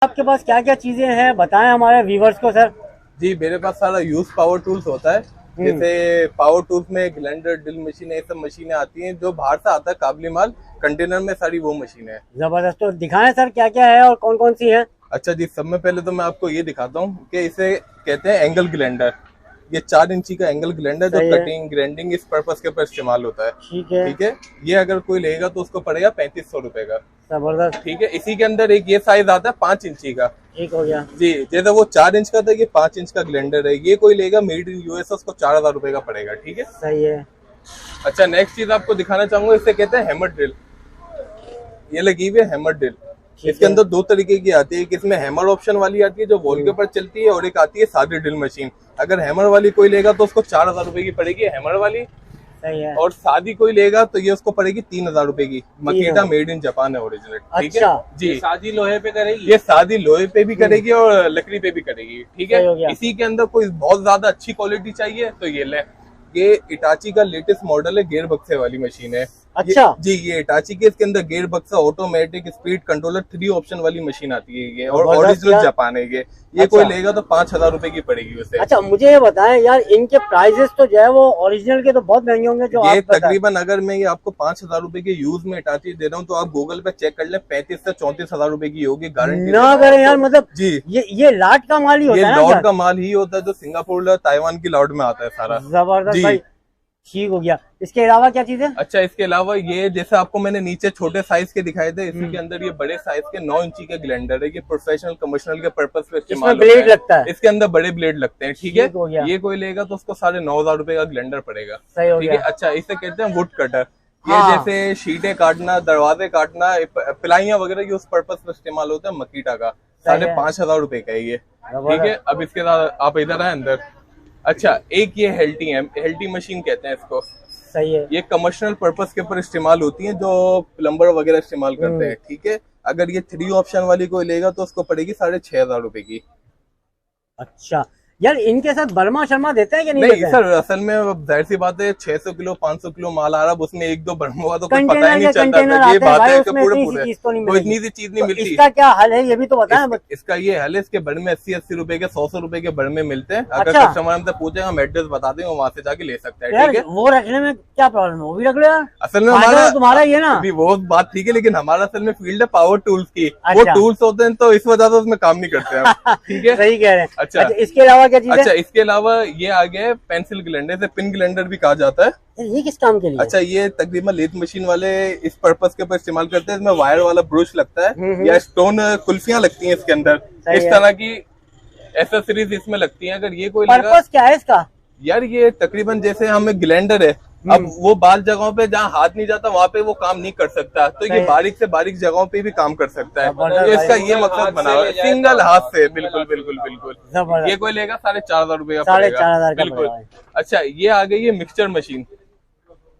आपके पास क्या क्या चीजें हैं बताएं हमारे व्यूवर्स को सर। जी मेरे पास सारा यूज पावर टूल्स होता है। जैसे पावर टूल्स में ग्राइंडर, ड्रिल मशीन, ये सब मशीनें आती हैं जो बाहर से आता है काबली माल कंटेनर में, सारी वो मशीनें हैं। जबरदस्त, तो दिखाएं सर क्या क्या है और कौन कौन सी है। अच्छा जी, सब में पहले तो मैं आपको ये दिखाता हूँ कि इसे कहते हैं एंगल ग्राइंडर। ये 4 इंची का एंगल ग्राइंडर जो कटिंग ग्राइंडिंग इस पर्पस के ऊपर इस्तेमाल होता है। ठीक है, ठीक है। ये अगर कोई लेगा तो उसको पड़ेगा 3500 रुपए का। जबरदस्त। ठीक है। इसी के अंदर एक ये साइज आता है 5 इंची का। ठीक हो गया जी, जैसे वो 4 इंच का था, ये 5 इंच का ग्राइंडर है। ये कोई लेगा मेड इन यूएस, उसको 4000 रुपए का पड़ेगा। ठीक है, सही है। अच्छा, नेक्स्ट चीज आपको दिखाना चाहूंगा, इसे कहते हैं हैमर ड्रिल। ये लगी हुई है हैमर ड्रिल। इसके अंदर 2 तरीके की आती है, इसमें हैमर ऑप्शन वाली आती है जो वॉल के ऊपर चलती है, और एक आती है सादी ड्रिल मशीन। अगर हैमर वाली कोई लेगा तो उसको 4000 रुपए की पड़ेगी हैमर वाली। सही है। और सादी कोई लेगा तो ये उसको पड़ेगी 3000 रुपए की। मकीटा मेड इन जापान है, ओरिजिनल। ठीक है जी। सादी लोहे पे करेगी, ये सादी लोहे पे भी करेगी और लकड़ी पे भी करेगी। ठीक है। इसी के अंदर कोई बहुत ज्यादा अच्छी क्वालिटी चाहिए तो ये ले, ये इटाची का लेटेस्ट मॉडल है, गेयर बक्से वाली मशीन है। अच्छा जी, ये इटाची के, इसके अंदर गेयर बक्सा, ऑटोमेटिक, स्पीड कंट्रोलर, 3 ऑप्शन वाली मशीन आती है ये, और ओरिजिनल जापान है ये। ये कोई लेगा तो 5000 रुपए की पड़ेगी उसे। अच्छा, मुझे ये बताएं यार, इनके प्राइजेस तो जो है वो ओरिजिनल के तो बहुत महंगे होंगे जो ये आप तकरीबन, अगर मैं ये आपको 5000 रुपए के यूज में इटाची दे रहा हूँ तो आप गूगल पे चेक कर ले, 35 से 34 हजार रुपए की होगी, गारंटी ना करें यार। मतलब जी, ये लाट का माल ही होता है ना, लॉट का माल ही होता है जो सिंगापुर, ताइवान की लॉट में आता है सारा। जबरदस्त भाई, ठीक हो गया। इसके अलावा क्या चीज है? अच्छा, इसके अलावा ये जैसे आपको मैंने नीचे छोटे साइज के दिखाए थे, इसी के अंदर ये बड़े साइज के 9 इंची के ग्राइंडर है। ये प्रोफेशनल कमर्शियल के पर्पस पे इस्तेमाल होता है। ब्लेड लगता है, इसके अंदर बड़े ब्लेड लगते हैं। ठीक है। हो गया। ये कोई लेगा तो उसको 9500 रुपए का ग्राइंडर पड़ेगा। सही हो ठीक गया। है। अच्छा, इसे कहते हैं वुड कटर। ये जैसे शीटें काटना, दरवाजे काटना, पिलाइयां वगैरह की उस पर्पस पे इस्तेमाल होता है। मकीटा का 5500 रुपए का है ये। ठीक है। अब इसके साथ आप इधर आए अंदर। अच्छा, एक ये हेल्टी मशीन कहते हैं इसको। सही है। ये कमर्शियल पर्पस के ऊपर इस्तेमाल होती है जो प्लम्बर वगैरह इस्तेमाल करते हैं। ठीक है। अगर ये 3 ऑप्शन वाली कोई लेगा तो उसको पड़ेगी 6500 रुपए की। अच्छा यार, इनके साथ बर्मा शर्मा देते हैं कि नहीं? नहीं सर, असल में जाहिर सी बात है, 600 किलो 500 किलो माल आ रहा है, उसमें 1-2 बर्मा हुआ तो कुछ पता ही नहीं चलता था। ये बात है कि पूरे इतनी सी चीज नहीं मिलती। इसका क्या हल है ये भी तो बताएं। इसका ये हल है, इसके बर्मे 80-80 रुपए के, 100 रुपए के बर्मे मिलते हैं। अगर कस्टमर हमसे पूछेगा, हम एड्रेस बता देंगे, वहाँ से जाके ले सकते हैं। ठीक है। वो रखने में क्या प्रॉब्लम है? वो भी रख लो यार। असल में हमारा तुम्हारा ये ना, वो बात ठीक है, लेकिन हमारा असल में फील्ड है पावर टूल्स की। वो टूल्स होते हैं तो इस वजह से उसमें काम नहीं करते हैं। ठीक है, सही कह रहे हैं। अच्छा, इसके अलावा क्या चीज है? अच्छा, इसके अलावा ये आ गया पेंसिल ग्राइंडर, से पिन ग्राइंडर भी कहा जाता है। ये किस काम के लिए? अच्छा, ये तकरीबन लेथ मशीन वाले इस पर्पस के ऊपर इस्तेमाल करते हैं। इसमें वायर वाला ब्रश लगता है या स्टोन कुल्फियां लगती हैं इसके अंदर। इस तरह की एसेसरीज इसमें लगती हैं। अगर ये कोई पर्पस क्या है इसका? यार, ये तकरीबन जैसे हमें ग्राइंडर है, अब वो बाल जगहों पे जहाँ हाथ नहीं जाता वहाँ पे वो काम नहीं कर सकता, तो ये बारीक से बारीक जगहों पे भी काम कर सकता है। तो इसका ये मकसद बना हुआ है, सिंगल हाथ से। बिल्कुल बिल्कुल बिल्कुल। ये कोई लेगा 4500 रुपए का पड़ेगा। 4500 बिल्कुल। अच्छा, ये आ गई है मिक्सचर मशीन।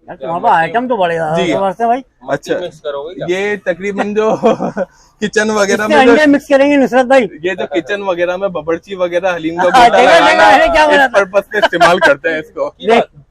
तुम्हारे पास आइटम तो बड़े जी भाई। अच्छा, ये तकरीबन जो किचन वगैरह में अंडे मिक्स करेंगे नुसरत भाई, ये जो किचन वगैरह में बबरची वगैरह, हलीम का पर्पस पे इस्तेमाल करते हैं इसको।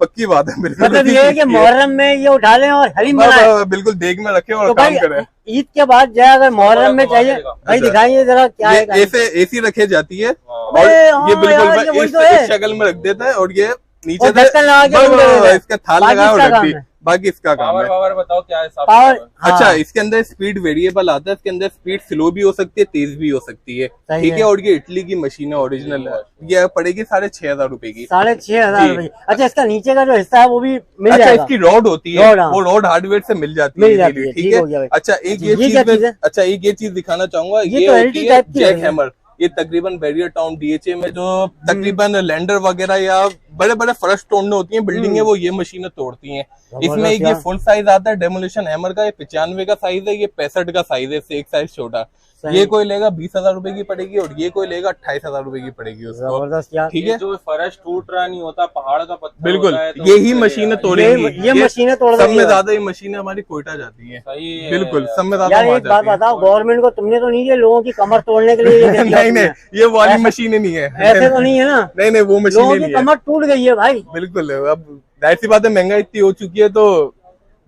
पक्की बात है। बिल्कुल, मतलब ये है कि मुहर्रम में ये उठा लें और हलीम बनाएं। बिल्कुल, देग में रखें और काम करें। ईद के बाद जाए अगर मुहर्रम में चाहिए भाई, दिखाइए जरा क्या है। ऐसे एसी रखी जाती है और ये बिल्कुल इस शक्ल में रख देता है, और ये नीचे इसका थाल लगा और रख दी। बाकी इसका काम है। पावर बताओ क्या है? पावर। अच्छा, इसके अंदर स्पीड वेरिएबल आता है। इसके अंदर स्पीड स्लो भी हो सकती है, तेज भी हो सकती है। ठीक है। और ये इटली की मशीन है, ओरिजिनल है। ये पड़ेगी 6500 रुपए की। 6500 रुपए। अच्छा, इसका नीचे का जो हिस्सा है वो भी मिल जाएगा? जाएगा? इसकी रॉड होती है, वो रॉड हार्डवेयर से मिल जाती है। ठीक है। अच्छा, एक ये चीज दिखाना चाहूंगा, ये होती है जैक हैमर। ये तकरीबन बैरियर टाउन DHA में जो तकरीबन लैंडर वगैरह या बड़े बड़े फर्श तोड़ने होती हैं बिल्डिंग है, वो ये मशीनें तोड़ती हैं। इसमें एक ये फुल साइज आता है डेमोलिशन हैमर का, ये 95 का साइज है, ये 65 का साइज है, इससे एक साइज छोटा। ये कोई लेगा 20000 रुपए की पड़ेगी, और ये कोई लेगा 28000 रुपए की पड़ेगी उसको। ठीक है। जो फर्श टूट रहा नहीं होता, पहाड़ का पत्थर बिल्कुल, तो यही मशीनें तोड़ेंगी। ये मशीनें तोड़ सब में ज्यादा ये मशीनें हमारी कोयटा जाती है। बिल्कुल, सब में ज्यादा। एक बात बताओ, गवर्नमेंट को तुमने तो नहीं दिए लोगों की कमर तोड़ने के लिए? नहीं, ये वाली मशीनें नहीं है। ऐसे तो नहीं है ना? नहीं, वो मशीन लोगों की कमर टूट गई है भाई। बिल्कुल। अब जाहिर सी बात है, महंगाई इतनी हो चुकी है, तो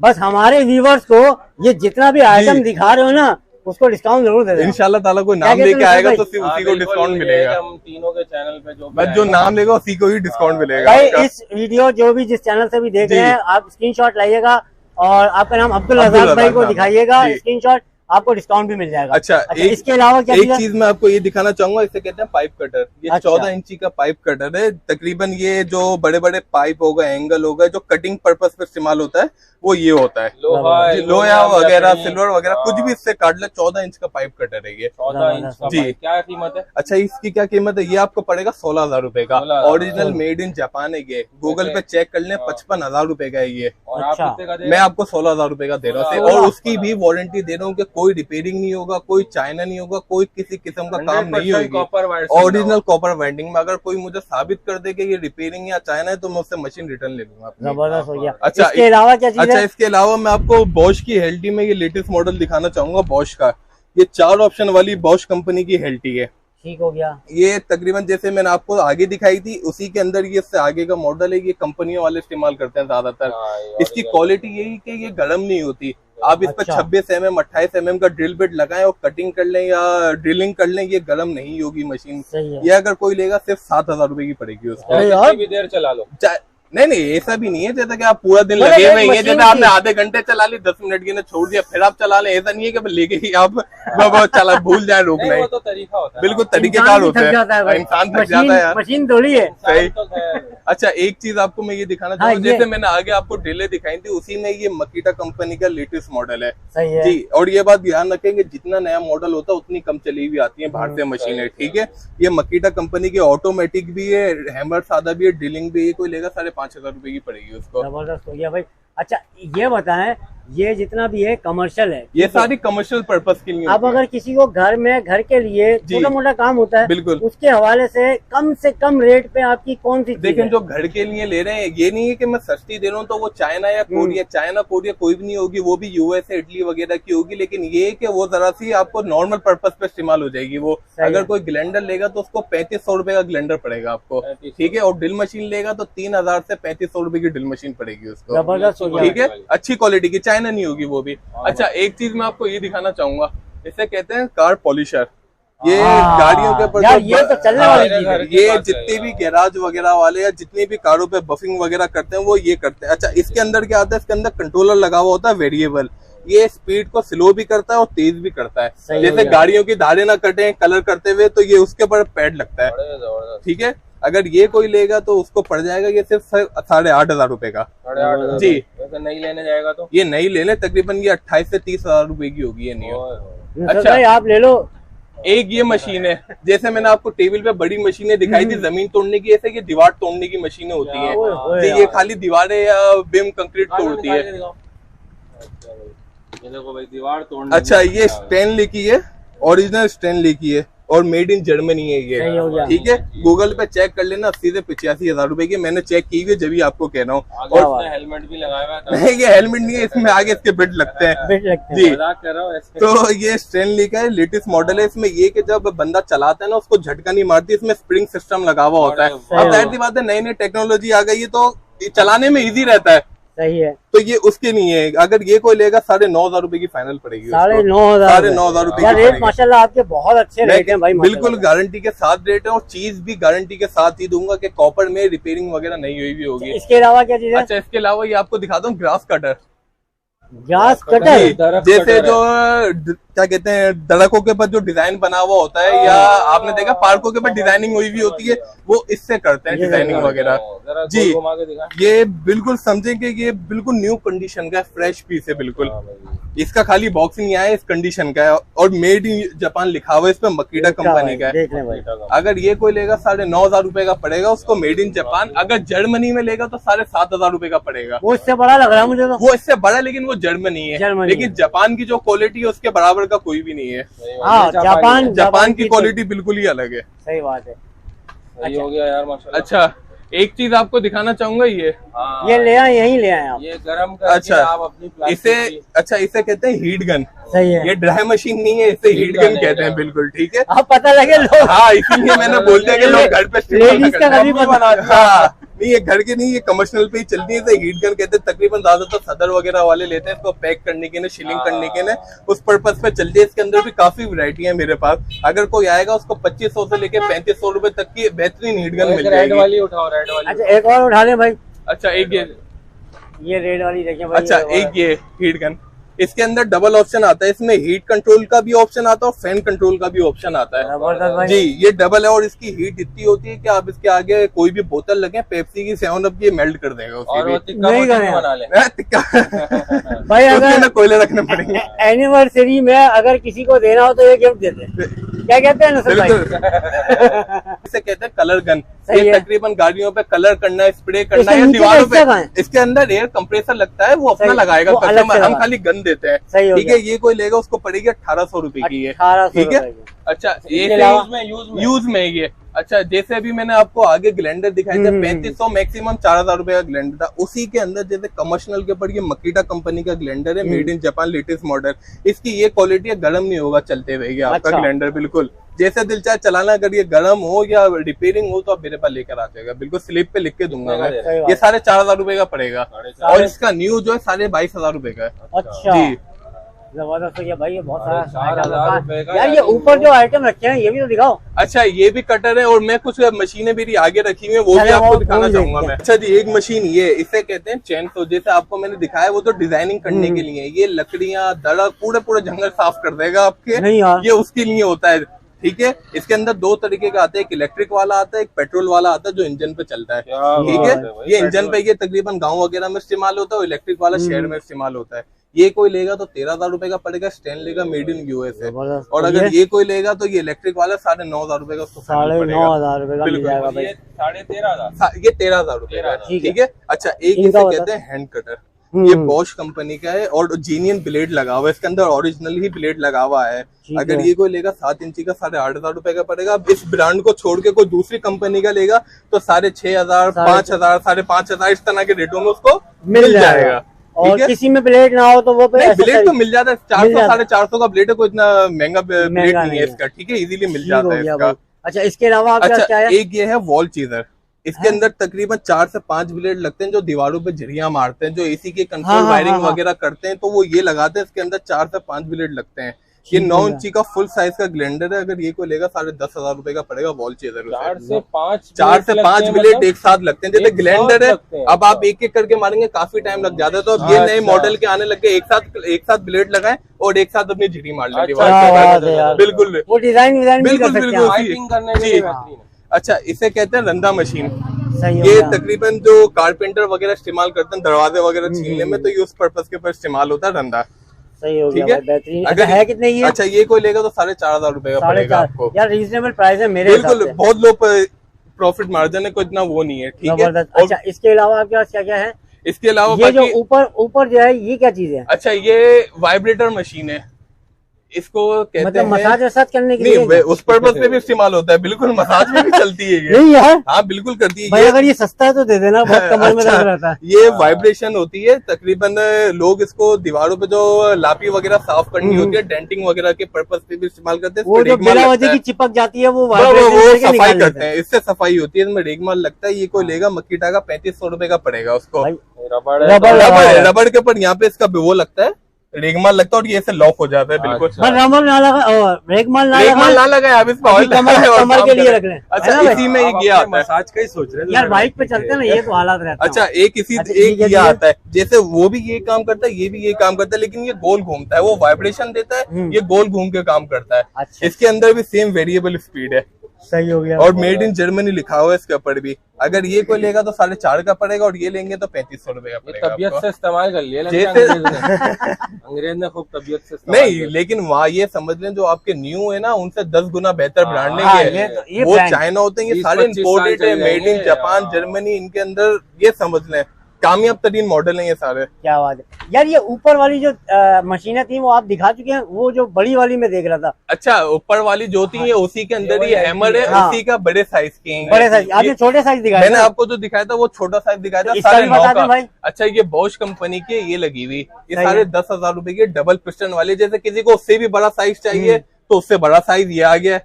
बस हमारे व्यूवर्स को ये जितना भी आइटम दिखा रहे हो ना, उसको डिस्काउंट जरूर दे देना। इंशाल्लाह ताला कोई नाम क्या कहते लेके हैं आएगा भाई? तो सिर्फ उसी को डिस्काउंट मिलेगा। हम तीनों के चैनल पे जो बस जो नाम लेगा उसी को ही डिस्काउंट मिलेगा भाई आपका। इस वीडियो जो भी जिस चैनल से भी देख जी। रहे हैं आप स्क्रीनशॉट लाइएगा और आपका नाम अब्दुल अब्दुल रज़ाक भाई रज़ाक को नाम। दिखाइएगा जी। स्क्रीनशॉट, आपको डिस्काउंट भी मिल जाएगा। अच्छा, इसके अलावा क्या एक चीज़ है? चीज मैं आपको ये दिखाना चाहूंगा, इसे कहते हैं पाइप कटर। ये अच्छा। 14 इंची का पाइप कटर है। तकरीबन ये जो बड़े बड़े पाइप होगा, एंगल होगा, जो कटिंग पर्पस पे इस्तेमाल होता है वो ये होता है। लोहा वगैरह, सिल्वर वगैरह कुछ भी इससे काट ले। 14 इंच का पाइप कटर है ये। 14 इंच का जी। भाई, क्या कीमत है? अच्छा, इसकी क्या कीमत है? ये आपको पड़ेगा 16,000 रुपए का। 16,000 ओरिजिनल मेड इन जापान है ये। गूगल पे चेक कर लें, 55,000 रुपए का है ये। और अच्छा। आप कितने का दे रहे मैं हैं? आपको 16,000 रुपए का दे रहा हूँ, 16,000 और उसकी भी वारंटी दे रहा हूँ कि कोई रिपेयरिंग नहीं होगा, कोई चाइना नहीं होगा, कोई किसी किस्म का काम नहीं 100% होगी। कॉपर वायर से ओरिजिनल कॉपर वाइंडिंग में। अगर कोई मुझे साबित कर दे कि ये रिपेयरिंग या चाइना है तो मैं उससे मशीन रिटर्न ले लूंगा अपनी। जबरदस्त हो गया। अच्छा, इसके अलावा क्या चीज़ अच्छा, है? इसके अलावा मैं आपको बॉश की हेल्टी में ये लेटेस्ट मॉडल दिखाना चाहूंगा। बॉश का ये 4 ऑप्शन वाली बॉश कंपनी की हेल्टी है। ठीक हो गया। ये तकरीबन जैसे मैंने आपको आगे दिखाई थी उसी के अंदर ये इससे आगे का मॉडल है। ये कंपनियों वाले इस्तेमाल करते हैं ज्यादातर। इसकी क्वालिटी यही कि ये गर्म नहीं होती। आप इस पर अच्छा। 26 mm 28 mm का ड्रिल बिट लगाएं और कटिंग कर लें या ड्रिलिंग कर लें, ये गर्म नहीं होगी मशीन। सही है। ये अगर कोई लेगा सिर्फ 7,000 रुपए की पड़ेगी उसको। अरे यार, कितनी भी देर चला लो। नहीं ऐसा भी नहीं है जैसा कि आप पूरा दिन मतलब लगे एक हुए हैं। मशीन जैसे आपने की- आधे घंटे चला ली, 10 मिनट के लिए छोड़ दिया, फिर आप चला लें। ऐसा नहीं है कि लेके ही आप चला भूल जाए, रोक नहीं, लें। वो तो तरीका होता है। बिल्कुल इंसान तरीकेकार भी होते थक जाता है हैं। भाई। इंसान थक जाता है यार। मशीन थोड़ी है। सही। तो खैर, अच्छा, एक चीज आपको मैं ये दिखाना हाँ, चाहूंगा। ये- जैसे मैंने आगे आपको ड्रिलें दिखाई थी, उसी में ये मकीटा कंपनी का लेटेस्ट मॉडल है। सही है। जी, और ये बात ध्यान रखेंगे, जितना नया मॉडल होता है उतनी कम चली हुई आती है बाहर से मशीनें। ठीक है, ये मकीटा कंपनी की ऑटोमेटिक भी है, हैमर सादा भी है, ड्रिलिंग भी है। कोई लेगा 5,500 रुपए की पड़ेगी उसको। जबरदस्त हो गया भाई। अच्छा, ये बताएं, ये जितना भी है कमर्शियल है, ये ठीक है? सारी कमर्शियल पर्पस के लिए अब होती है। अगर किसी को घर के लिए जी। छोटा मोटा काम होता है, बिल्कुल। उसके हवाले से कम रेट पे आपकी कौन सी चीज लेकिन है? जो घर के लिए ले रहे हैं, ये नहीं है कि मैं सस्ती दे रहा हूँ तो वो चाइना या कोरिया, चाइना कोरिया कोई भी नहीं होगी, वो भी यूएसए इटली वगैरह की होगी। लेकिन ये है कि वो जरा सी आपको नॉर्मल पर्पस पे इस्तेमाल हो जाएगी वो। सही अगर है। कोई ग्लेंडर लेगा तो उसको 3,500 रुपए का ग्लेंडर पड़ेगा आपको। 3500 ठीक है, और ड्रिल मशीन लेगा तो 3,000 से 3,500 रुपए की ड्रिल मशीन पड़ेगी उसको। जबरदस्त हो गया। ठीक है, अच्छी क्वालिटी की, चाइना नहीं होगी वो भी। अच्छा, एक चीज मैं आपको ये दिखाना चाहूंगा, इसे कहते हैं कार पॉलिशर। ये हाँ, गाड़ियों के ऊपर यार जो ये तो चलने वाली मेरे चीज है। घर के ये पास है जितने यार। भी गैराज वगैरह वाले या जितनी भी कारों पे बफिंग वगैरह करते हैं वो ये करते हैं। अच्छा, इसके अंदर क्या आता है? इसके अंदर कंट्रोलर लगा हुआ होता है वेरिएबल। ये स्पीड को स्लो भी करता है और तेज भी करता है। सही जैसे हो गया। गाड़ियों की धारे ना कटे कलर करते हुए, तो ये उसके ऊपर पैड लगता है। बड़े जबरदस्त। ठीक है, अगर ये कोई लेगा तो उसको पड़ जाएगा ये सिर्फ 8,500 रुपए का। 8,500 जी। वैसे नहीं लेने जाएगा तो ये नहीं लेने, तकरीबन ये 28 से 30,000 रुपए की होगी ये नहीं। ओए होए। नुसरत अच्छा। भाई आप ले लो। एक ये मशीन है, जैसे मैंने आपको टेबल पे बड़ी मशीनें दिखाई थी जमीन तोड़ने की, ऐसे ये दीवार तोड़ने की मशीनें होती हैं। ओए होए तो ये यार। खाली दीवारें या बिम कंक्रीट तोड़ती है। दिखाओ। अच्छा भाई, ये देखो भाई, दीवार तोड़ने अच्छा, की ये स्टेनली की है, ओरिजिनल स्टेनली की है और मेड इन जर्मनी है सही हो गया। ये। ठीक है, गूगल पे चेक कर लेना, 80 से 85,000 रुपए की। मैंने चेक की हुई है, जब आपको कह रहा हूँ। आगे और- इसने हेलमेट भी लगाया हुआ था। नहीं, ये हेलमेट नहीं है, इसमें आगे इसके बिट लगते हैं। बेट लगते हैं। जी। मजाक कर रहा हूँ ऐसे। तो ये स्टेनली का है, लेटेस्ट मॉडल है। इसमें ये कि जब बंदा चलाता है ना, उसको झटका नहीं मारती, इसमें स्प्रिंग सिस्टम लगा हुआ होता है। अरे अब जाहिर सी बात है, नई नई टेक्नोलॉजी आ गई है तो ये चलाने में इजी रहता है। सही है। तो ये उसके नहीं है। अगर ये कोई लेगा 9,500 रुपए की फाइनल पड़ेगी उसको। 9,500 9,500 रुपए यार की रेट पड़ेगी। माशाल्लाह आपके बहुत अच्छे रेट हैं भाई। बिल्कुल माशाल्लाह। गारंटी के साथ रेट है और चीज भी गारंटी के साथ ही दूंगा कि कॉपर में रिपेयरिंग वगैरह नहीं हुई भी होगी। इसके अलावा क्या चीज है? अच्छा, इसके अलावा ये आपको दिखाता हूँ grass cutter. Grass cutter. Cutter. जी, दरख्त जैसे कटर जो क्या कहते हैं, दड़कों के ऊपर जो डिजाइन बना हुआ होता है, या आपने देखा पार्कों के ऊपर डिजाइनिंग हुई हुई होती है, वो इससे करते हैं ये डिजाइनिंग देखो। वगैरह। जरा जी। गोल घुमा के दिखा। ये बिल्कुल समझें कि ये बिल्कुल न्यू कंडीशन का फ्रेश पीस है बिल्कुल। हाँ भाई। इसका खाली बॉक्सिंग आया है, इस कंडीशन का है और मेड इन जापान लिखा हुआ है, इस पे मकीटा कंपनी का है। देख ले भाई। अगर ये कोई लेगा 9,500 रुपए का पड़ेगा उसको, मेड इन जापान। अगर जर्मनी में लेगा तो 7,500 रुपए का पड़ेगा। वो इससे बड़ा लग रहा है मुझे तो। वो इससे बड़ा है, लेकिन वो जर्मनी है। जर्मनी लेकिन जापान की जो क्वालिटी है उसके बराबर का कोई भी नहीं है। हाँ, जापान की क्वालिटी बिल्कुल ही अलग है। सही बात है। सही हो गया यार माशाल्लाह। अच्छा, एक चीज आपको दिखाना चाहूंगा, ये हाँ, ये ले आए, यहीं ले आए आप। ये गरम करके अच्छा, आप अपनी प्लास्टिक इसे की- अच्छा इसे कहते हैं हीट गन। सही है। ये ड्राई मशीन नहीं है, इसे हीट गन कहते हैं। बिल्कुल ठीक है। अब पता लगे लोग। हाँ, इसीलिए मैंने बोल दिया कि लोग घर पे लेडीज का कभी पता हाँ, नहीं, ये घर के नहीं, ये कमर्शियल पे ही चलती है। हीट गन कहते हैं, तकरीबन ज्यादातर सदर वगैरह वाले लेते हैं इसको पैक करने के लिए, शीलिंग करने के लिए, उस पर्पज पे चलती है। इसके अंदर भी काफी वैरायटी है मेरे पास। अगर कोई आएगा उसको 2500 से लेके 3500 रुपए तक की बेहतरीन हीट गन मिल जाएगी। रेड वाली उठाओ, रेड वाली। अच्छा एक और उठा ले भाई। अच्छा एक ये रेड वाली देखिए भाई। अच्छा एक ये हीट गन, इसके अंदर डबल ऑप्शन आता है। इसमें हीट कंट्रोल का भी ऑप्शन आता है और फैन कंट्रोल का भी ऑप्शन आता है जी। ये डबल है और इसकी हीट इतनी होती है कि आप इसके आगे कोई भी बोतल लगे, पेप्सी की, 7 अप की, मेल्ट कर देगा। और नहीं बना ले भाई, अगर कोयले रखने पड़ेंगे। एनिवर्सरी में अगर किसी को देना हो तो ये गिफ्ट देते हैं। क्या कहते हैं नसर भाई? इसे कहते हैं कलर गन। ये तकरीबन गाड़ियों पे कलर करना है, स्प्रे करना है दीवारों पे। इसके अंदर एयर कंप्रेसर लगता है, वो अपना लगाएगा कस्टमर, हम खाली गन देते हैं। ठीक है, ये कोई लेगा उसको पड़ेगी 1800 रुपए की है। ठीक है। अच्छा ये यूज में ये। अच्छा जैसे अभी मैंने आपको आगे ग्लैंडर दिखाए थे, 3500 मैक्सिमम 4000 रुपए का ग्लैंडर था। उसी के अंदर जैसे कमर्शियल के ऊपर ये मकीटा कंपनी का ग्लैंडर है, made in Japan, latest model. इसकी ये क्वालिटी है, गर्म नहीं होगा चलते हुए आपका ग्लैंडर, बिल्कुल जैसे दिल चाहे चलाना। अगर ये गर्म हो या रिपेयरिंग हो तो आप मेरे पास लेकर आ जाएगा, बिल्कुल स्लिप पे लिख के दूंगा मैं। ये 4500 रुपए का पड़ेगा और इसका न्यू जो है 22,500 रुपए का है। अच्छा जी जबरदस्त हो गया भाई, ये बहुत सारा यार। ये ऊपर जो आइटम रखे हैं ये भी तो दिखाओ। अच्छा ये भी कटर है और मैं कुछ मशीनें मेरी आगे रखी हुई है, वो भी आपको दिखाना चाहूंगा मैं। अच्छा जी एक मशीन ये, इसे कहते हैं चैन सो। जैसे आपको मैंने दिखाया वो तो डिजाइनिंग करने के लिए, ये लकड़ियां दरख्त पूरे जंगल साफ कर देगा आपके, ये उसके लिए होता है। ठीक है, इसके अंदर 2 तरीके का आता है, एक इलेक्ट्रिक वाला आता है, एक पेट्रोल वाला आता है जो इंजन पे चलता है। ठीक है, ये इंजन पे ये तकरीबन गांव वगैरह में इस्तेमाल होता है, इलेक्ट्रिक वाला शहर में इस्तेमाल होता है। ये कोई लेगा तो 13,000 रुपए का पड़ेगा, स्टैनली का, मेड इन यूएस है। और अगर ये कोई लेगा तो ये इलेक्ट्रिक वाला 9,500 रुपए का, उसको 9,500 रुपए का मिल जाएगा भाई। 13,500, ये 13,000 रुपए का। ठीक है। अच्छा एक इसे कहते हैं हैंड कटर, ये बॉश कंपनी का है और जीनियन ब्लेड लगा हुआ है इसके अंदर, ओरिजिनल ही ब्लेड लगा हुआ है। अगर ये कोई लेगा 7 इंची का 8,500 रुपए का पड़ेगा। अब इस ब्रांड को छोड़ के कोई दूसरी कंपनी का लेगा तो 6,500, 5,000, 5,500 इस तरह के रेटों में उसको मिल जाएगा। और किसी में ब्लेड ना हो तो वो ब्लेड तो मिल जाता है, 400, 450 का ब्लेड है, कोई इतना महंगा ब्लेड नहीं है इसका। ठीक है, इजीली मिल जाता है इसका। अच्छा इसके अलावा अच्छा एक ये है वॉल चीजर, इसके अंदर तकरीबन 4 से 5 ब्लेड लगते हैं जो दीवारों पे झिरियां मारते हैं, जो एसी के कंट्रोल वायरिंग वगैरह करते हैं, तो वो ये लगाते हैं। इसके अंदर 4 से 5 ब्लेड लगते हैं। ये 9 इंची का फुल साइज का ग्लैंडर है। अगर ये कोई लेगा 10,500 रुपए का पड़ेगा वॉल चेजर। 4 से 5 ब्लेड एक साथ लगते हैं। जैसे ग्लैंडर है, अब आप एक एक करके मारेंगे काफी टाइम लग जाता है, तो अब ये नए मॉडल के आने लगे, एक साथ ब्लेड लगाए और एक साथ अपनी झिरी मार लेंगे। बिल्कुल वो डिजाइन बिल्कुल। अच्छा इसे कहते हैं रंदा मशीन। ये तकरीबन जो कारपेंटर वगैरह इस्तेमाल करते हैं दरवाजे वगैरह छीलने में, तो ये उस पर्पज के ऊपर इस्तेमाल होता है रंदा। सही हो गया, ठीक है, बेहतरीन। अगर है कितने ये? अच्छा ये कोई लेगा तो 4,500 रुपए का पड़ेगा आपको। यार रीजनेबल प्राइस है मेरे हिसाब से। बिल्कुल बहुत लो प्रॉफिट मार्जिन है, कोई इतना वो नहीं है। ठीक है। अच्छा इसके अलावा आपके पास क्या क्या है? इसके अलावा ये जो ऊपर जो है ये क्या चीज है? अच्छा ये वाइब्रेटर मशीन है, इसको कहते मतलब हैं मसाज वसाज करने के लिए। नहीं, उस पर्पज पे भी इस्तेमाल होता है, बिल्कुल मसाज में भी चलती है ये। नहीं यार, हाँ बिल्कुल करती है। भाई अगर ये सस्ता है तो दे देना, बहुत कमर में दर्द रहता है। ये वाइब्रेशन होती है, तकरीबन लोग इसको दीवारों पे जो लापी वगैरह साफ करनी होती है, डेंटिंग वगैरह के पर्पज पे भी इस्तेमाल करते हैं। वो जो बिना वजह की चिपक जाती है वो सफाई करते हैं, इससे सफाई होती है, इसमें रेगमाल लगता है। ये कोई लेगा मकीटा का 3500 रुपए का पड़ेगा उसको। रबड़ के ऊपर यहाँ पे इसका वो लगता है, रेगमाल लगता है और ये ऐसे लॉक हो जाता है बिल्कुल। रबड़ ना लगा और रेगमाल ना लगा, अब इसमें ऑयल कमर के लिए रख लें। अच्छा इसी में ये आता है, मसाज का ही सोच रहे हैं यार, बाइक पे चलते हैं ना, ये तो हालात रहता है। अच्छा एक ये आता है, जैसे वो भी ये काम करता है, ये भी ये काम करता है, लेकिन ये गोल घूमता है, वो वाइब्रेशन देता है, ये गोल घूम के काम करता है। अच्छा। इसके अंदर भी सेम वेरिएबल स्पीड है। सही हो गया। और मेड इन जर्मनी लिखा हुआ है इसके ऊपर भी। अगर ये कोई लेगा तो 4,500 का पड़ेगा और ये लेंगे तो 3500 रुपए का पड़ेगा। तबियत से इस्तेमाल कर लिया अंग्रेज ने खूब तबियत से नहीं, लेकिन वहाँ ये समझ लें जो आपके न्यू है ना, उनसे 10 गुना बेहतर ब्रांडिंग है। वो चाइना होते हैं, ये सारे इम्पोर्टेड है, मेड इन जापान, जर्मनी, इनके अंदर ये समझ लें कामयाब तरीन मॉडल है ये सारे। क्या बात है यार। ये ऊपर वाली जो मशीनें थी वो आप दिखा चुके हैं, वो जो बड़ी वाली में देख रहा था। अच्छा ऊपर वाली जो थी है उसी के अंदर ही हैमर है, उसी का बड़े साइज के हैं। बड़े साइज, आपने छोटे साइज दिखाया। मैंने आपको जो दिखाया था वो छोटा साइज दिखाया था, इसका भी बता दें भाई। अच्छा ये बॉश कंपनी की ये लगी हुई, ये सारे 10,000 रुपए की डबल पिस्टन वाली। जैसे किसी को उससे भी बड़ा साइज चाहिए तो उससे बड़ा साइज ये आ गया।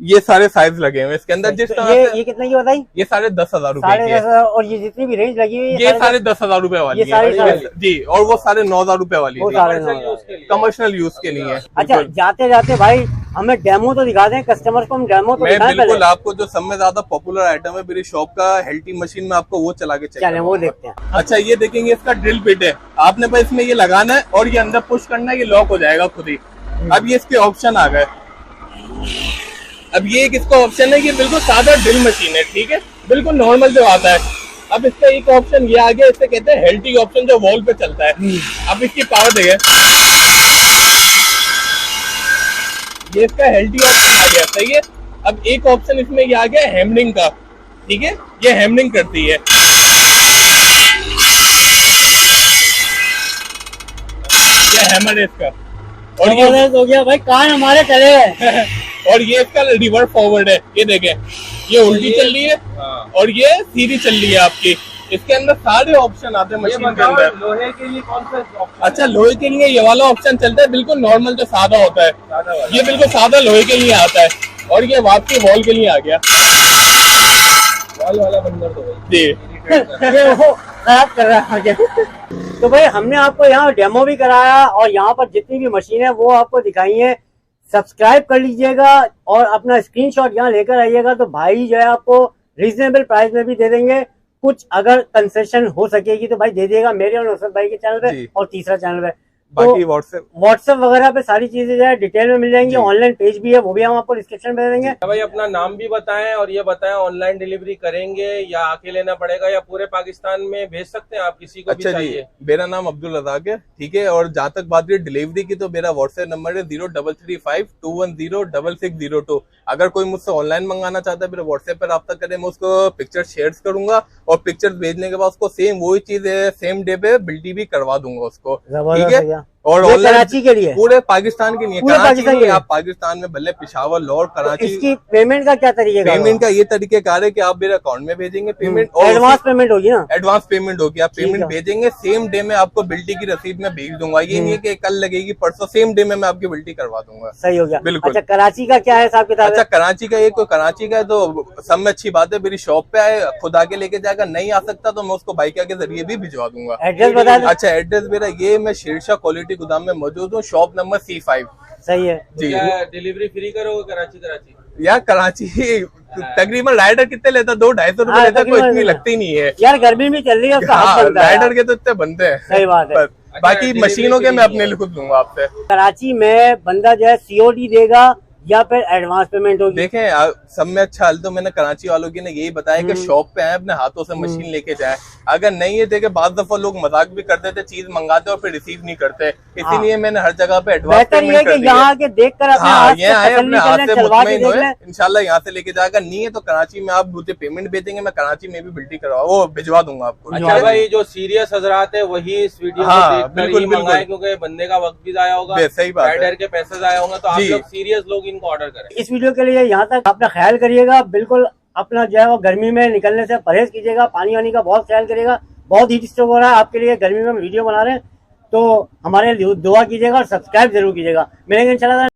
ये सारे साइज लगे हुए इसके अंदर। जिस तरह ये कितने की बताई? ये 10,500 रुपए की है। और ये जितनी भी रेंज लगी हुई है ये 10,500 रुपए वाली है जी, और वो 9,500 रुपए वाली है, कमर्शियल यूज के लिए है। अच्छा, जाते जाते भाई हमें डेमो तो दिखा दें कस्टमर को, हम डेमो तो मैं बिल्कुल आपको जो सब में ज्यादा पॉपुलर आइटम है मेरी शॉप का हेल्टी मशीन में, आपको वो चला के चलें वो देखते हैं। अच्छा, ये देखेंगे इसका ड्रिल बिट है, आपने बस इसमें ये लगाना है और ये अंदर पुश करना है, ये लॉक हो जाएगा खुद ही। अब ये इसके ऑप्शन आ गए। अब ये एक इसका ऑप्शन है, ये बिल्कुल सादा ड्रिल मशीन है, ठीक है, बिल्कुल नॉर्मल जो आता है। अब इसका एक ऑप्शन ये आ गया, इसे कहते हैं हेल्टी ऑप्शन, जो वॉल पे चलता है। अब इसकी पावर देखिए, ये इसका हेल्टी ऑप्शन आ गया, सही है। अब एक ऑप्शन इसमें ये आ गया हैमरिंग का, ठीक है, ये हैमरिंग करती है। ये हैमर है इसका, और ये हो गया भाई, कान हमारे चले गए। और ये इसका रिवर्स फॉरवर्ड है, ये देखें, ये उल्टी चल रही है और ये सीधी चल रही है आपकी। इसके अंदर सारे ऑप्शन आते हैं मशीन के अंदर। लोहे के लिए कौन सा ऑप्शन? अच्छा, लोहे के लिए ये वाला ऑप्शन चलता है, बिल्कुल नॉर्मल जो सादा होता है, ये बिल्कुल सादा लोहे के लिए आता है। और ये वापसी वॉल के लिए आ गया, वॉल वाला बंदर तो जी ये वो खराब कर रहा है मुझे। तो भाई हमने आपको यहाँ डेमो भी कराया और यहाँ पर जितनी भी मशीन है वो आपको दिखाई है। सब्सक्राइब कर लीजिएगा और अपना स्क्रीनशॉट यहाँ लेकर आइएगा, तो भाई जो है आपको रीजनेबल प्राइस में भी दे देंगे। कुछ अगर कंसेशन हो सकेगी तो भाई दे देगा मेरे और नौसर भाई के चैनल पे और तीसरा चैनल पे। बाकी तो व्हाट्सएप वगैरह पे सारी चीजें जो है डिटेल में मिल जाएंगी। ऑनलाइन पेज भी है, वो भी हम आपको डिस्क्रिप्शन में दे देंगे। भाई अपना नाम भी बताएं और ये बताएं ऑनलाइन डिलीवरी करेंगे या आके लेना पड़ेगा, या पूरे पाकिस्तान में भेज सकते हैं आप किसी को? अच्छा जी, मेरा नाम अब्दुल रज़ाक है, ठीक है। और जहाँ तक बात है डिलीवरी की, तो मेरा व्हाट्सएप नंबर है 0335210602। अगर कोई मुझसे ऑनलाइन मंगाना चाहता है मेरे व्हाट्सएप पर रब्ता करे, मैं उसको पिक्चर शेयर करूंगा और पिक्चर भेजने के बाद उसको सेम वही चीज है सेम डे पे बिल्टी भी करवा दूंगा उसको, ठीक है। और कराची के लिए, पूरे पाकिस्तान के लिए, कराची के लिए, आप पाकिस्तान में भले पेशावर, लाहौर, कराची। तो इसकी पेमेंट का क्या तरीका? पेमेंट का ये तरीकेकार है कि आप मेरे अकाउंट में भेजेंगे पेमेंट, और एडवांस पेमेंट होगी ना? एडवांस पेमेंट होगी, आप पेमेंट भेजेंगे, सेम डे में आपको बिल्टी की रसीद में भेज दूंगा। ये नहीं है कि कल लगेगी परसों, सेम डे में मैं आपकी बिल्टी करवा दूंगा। सही हो गया, बिल्कुल। अच्छा, कराची का क्या है साहब किताब? अच्छा, कराची का एक कराची का है तो सब में अच्छी बात है, मेरी शॉप पे आए, खुद आके लेके जाएगा, नहीं आ सकता तो मैं उसको बाइक के जरिए भी भिजवा दूंगा। एड्रेस बता दें। अच्छा, एड्रेस मेरा ये, मैं शेरशाह क्वालिटी गोदाम में मौजूद हूँ, शॉप नंबर C5। सही है जी। डिलीवरी फ्री करोगे कराची? यार कराची तकरीबन राइडर कितने लेता? 200-250 रुपए लेता, कोई इतनी लगती नहीं है यार, गर्मी भी चल रही है, राइडर के तो इतने बनते हैं। सही बात है। बाकी मशीनों के मैं अपने लिए खुद लूंगा आपसे। कराची में बंदा जो है COD देगा या फिर एडवांस पेमेंट होगी? देखें, सब में अच्छा हाल तो मैंने कराची वालों की ने यही बताया कि शॉप पे आए, अपने हाथों से मशीन लेके जाए। अगर नहीं है, देखे बात दफा लोग मजाक भी कर देते, चीज मंगाते और फिर रिसीव नहीं करते, इसीलिए मैंने हर जगह पे एडवांस पेमेंट कर दिया। यहाँ के देख कर अपने हाथ से मुतमईन हुए, इंशाल्लाह यहाँ से लेके जाएगा। नहीं है तो कराची में आप मुझे पेमेंट भेजेंगे, मैं कराची में भी बिल्टी करवा वो भिजवा दूंगा आपको। अच्छा भाई, जो सीरियस हजरात है वही इस वीडियो को बिल्कुल मंगाए, क्योंकि बंदे का वक्त भी जाया होगा, सही बात है, राइडर के पैसे जाया होंगे, तो आप लोग सीरियस लोग इनको ऑर्डर करें। इस वीडियो के लिए यहाँ तक अपना ख्याल करिएगा, बिल्कुल अपना जो है वो गर्मी में निकलने से परहेज कीजिएगा, पानी वानी का बहुत ख्याल करिएगा। बहुत हीट स्ट्रोक हो रहा है आपके लिए, गर्मी में वीडियो बना रहे हैं, तो हमारे लिए दुआ कीजिएगा और सब्सक्राइब जरूर कीजिएगा। मिलेंगे इंशाल्लाह।